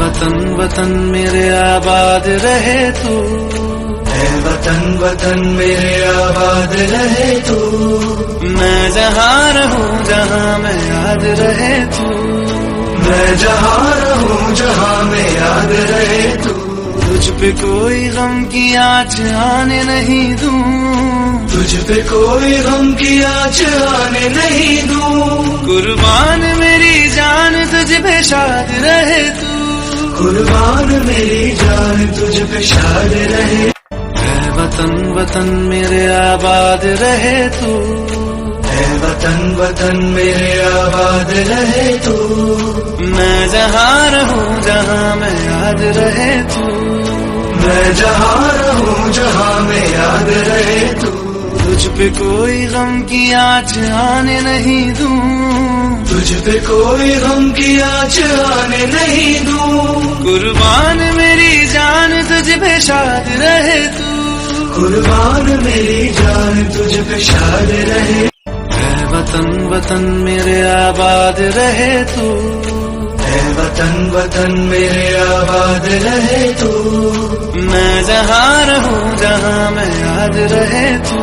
وطن وطن میرے آباد رہے تو، اے وطن وطن میرے آباد رہے تو، میں جہاں رہوں جہاں میں یاد رہے تو، میں جہاں رہوں جہاں میں یاد رہے تو، تجھ پہ کوئی غم کی آنچ آنے نہیں دوں، تجھ پہ کوئی غم کی آنچ آنے نہیں دوں، قربان میری جان تجھ پہ شاد رہے تو، قربان میری جان تجھ پہ شاد رہے، اے وطن وطن میرے آباد رہے تو، اے وطن وطن میرے آباد رہے تو، میں جہاں رہوں جہاں میں یاد رہے تو، میں جہاں رہوں جہاں میں یاد رہے تو، تجھ پہ کوئی غم کی آنچ آنے نہیں دوں، تجھ پہ کوئی غم کی آنچ آنے نہیں دوں، قربان میری جان تجھ پہ شاد رہے تو، قربان میری جان تجھ پہ شاد رہے، اے وطن وطن میرے آباد رہے تو، اے وطن وطن میرے آباد رہے تو، میں جہاں رہوں جہاں میں یاد رہے تو،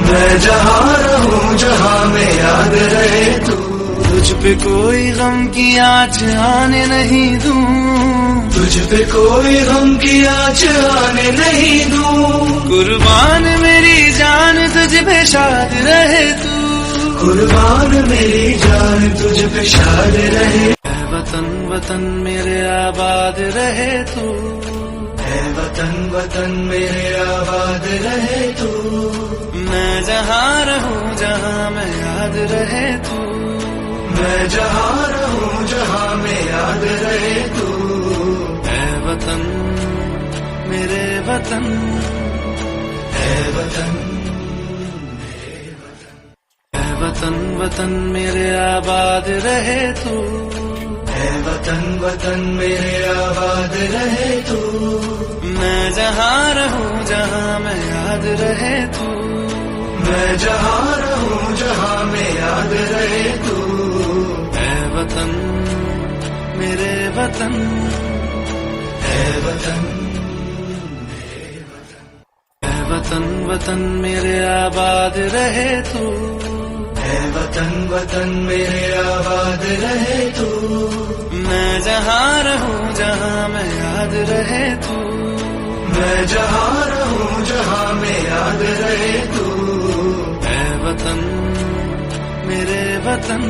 میں جہاں رہوں جہاں میں یاد رہے تو، تجھ پہ کوئی غم کی آنچ آنے نہیں دوں، تجھ پہ کوئی غم کی آنچ آنے نہیں دوں، قربان میری جان تجھ پہ شاد رہے تو، قربان میری جان تجھ پہ شاد رہے، اے وطن وطن میرے آباد رہے تو، اے وطن وطن میرے آباد رہے تو، میں جہاں رہوں جہاں میں یاد رہے تو، میں جہاں رہوں جہاں میں یاد رہے تو، اے وطن میرے وطن، اے وطن اے وطن وطن میرے آباد رہے تو، اے وطن وطن میرے آباد رہے تو، میں جہاں رہوں جہاں میں یاد رہے تو، میں جہاں رہوں جہاں میں یاد رہے تو، اے وطن میرے وطن، اے وطن اے وطن وطن میرے آباد رہے تو، اے وطن وطن میرے آباد رہے تو، میں جہاں رہوں جہاں میں یاد رہے تو، میں جہاں رہوں جہاں میں یاد رہے تو، اے وطن میرے وطن،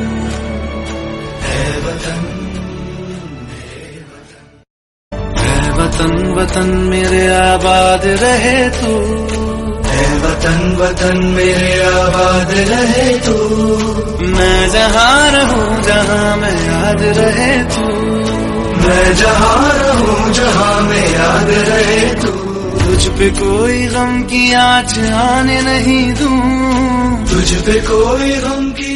اے وطن اے وطن وطن میرے آباد رہے تو، اے وطن وطن میرے آباد رہے تو، میں جہاں رہوں جہاں میں یاد رہے تو، میں جہاں رہوں جہاں میں یاد رہے تو، تجھ پہ کوئی غم کی آنچ آنے نہیں دوں، تجھ پہ کوئی غم کی